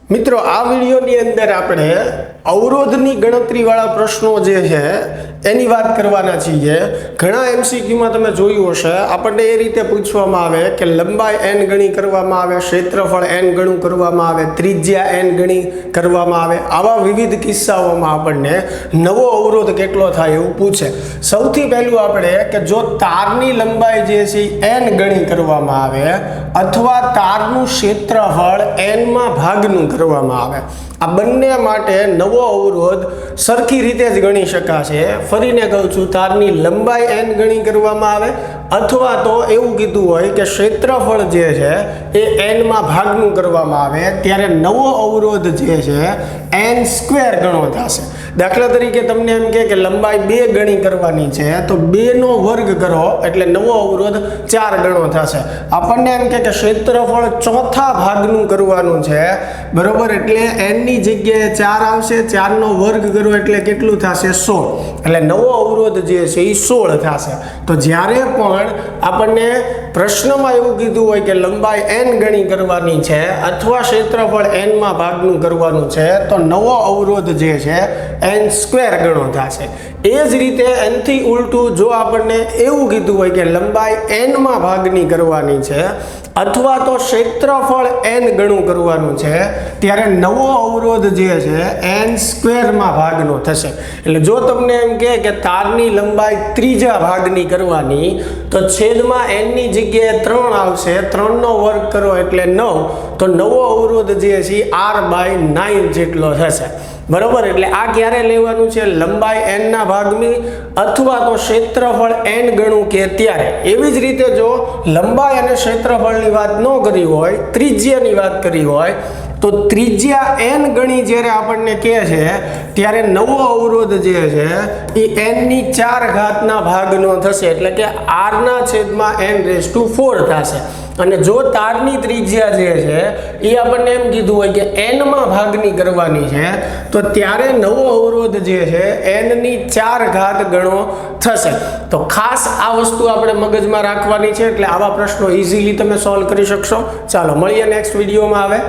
મિત્રો આ વિડિયોની અંદર આપણે અવરોધની ગણતરીવાળા પ્રશ્નો જે છે એની વાત કરવાના છીએ। ઘણા એમસીક્યુમાં તમે જોયું હશે આપણને એ રીતે પૂછવામાં આવે કે લંબાઈ n ગણી કરવામાં આવે, ક્ષેત્રફળ n ગણું કરવામાં આવે, ત્રિજ્યા n ગણી કરવામાં આવે। આવા વિવિધ કિસ્સાઓમાં આપણને નવો અવરોધ કેટલો થાય એવું પૂછે। સૌથી પહેલું આપણે કે જો તારની લંબાઈ જે છે n ગણી કરવામાં આવે અથવા તારનું ક્ષેત્રફળ n માં ભાગનું કરવામાં આવે, આ બંને માટે નવો અવરોધ સરખી રીતે જ ગણી શકાશે। ફરીને કહું છું, તારની લંબાઈ n ગણી કરવામાં આવે અથવા તો એવું કીધું હોય કે ક્ષેત્રફળ જે છે એ n માં ભાગનું કરવામાં આવે ત્યારે નવો અવરોધ જે છે n સ્ક્વેર ગણો થશે। દાખલા તરીકે તમને એમ કે લંબાઈ 2 ગણી કરવાની છે તો 2 નો વર્ગ કરો એટલે નવો અવરોધ 4 ગણો થશે। આપણને એમ કે ક્ષેત્રફળ ચોથા ભાગનું કરવાનું છે, બરોબર, એટલે n ની જગ્યાએ 4 આવશે, 4 નો વર્ગ કરો એટલે કેટલું થશે 16, એટલે નવો અવરોધ જે છે એ 16 થશે। તો જ્યારે પણ આપણને પ્રશ્નમાં એવું કીધું હોય કે લંબાઈ n ગણી કરવાની છે અથવા ક્ષેત્રફળ n માં ભાગનું કરવાનું છે તો નવો અવરોધ જે છે n સ્ક્વેર ગણો થશે। એ જ રીતે n થી ઉલટું જો આપણને એવું કીધું હોય કે લંબાઈ n માં ભાગની કરવાની છે અથવા તો ક્ષેત્રફળ n ગણું કરવાનું છે ત્યારે નવો અવરોધ જે છે n સ્ક્વેરમાં ભાગનો થશે। એટલે જો તમને એમ કે તારની લંબાઈ ત્રીજા ભાગની કરવાની તો છેદમાં n ની જગ્યાએ 3 આવશે, 3 નો વર્ગ કરો એટલે 9, તો નવો અવરોધ જે છે r/9 જેટલો થશે, બરોબર। એટલે આ ક્યારે લેવાનું છે? લંબાઈ n ના ભાગની અથવા તો ક્ષેત્રફળ n ગણું કે ત્યારે। એવી જ રીતે જો લંબાઈ અને ક્ષેત્રફળની વાત ન કરી હોય, ત્રિજ્યાની વાત કરી હોય તો ત્રિજ્યા n ગણી જ્યારે આપણને કહે છે ત્યારે નવો અવરોધ જે છે એ n ની 4 ઘાતના ભાગનો થશે, એટલે કે r/n⁴ થશે। અને જો તારની ત્રિજ્યા જે છે એ આપણને એમ કીધું હોય કે n માં ભાગની કરવાની છે તો ત્યારે નવો અવરોધ જે છે n ની 4 ઘાત ગણો થશે। તો ખાસ આ વસ્તુ આપણે મગજમાં રાખવાની છે, એટલે આવા પ્રશ્નો ઇઝીલી તમે સોલ્વ કરી શકશો। ચાલો મળીએ નેક્સ્ટ વિડીયોમાં આવે।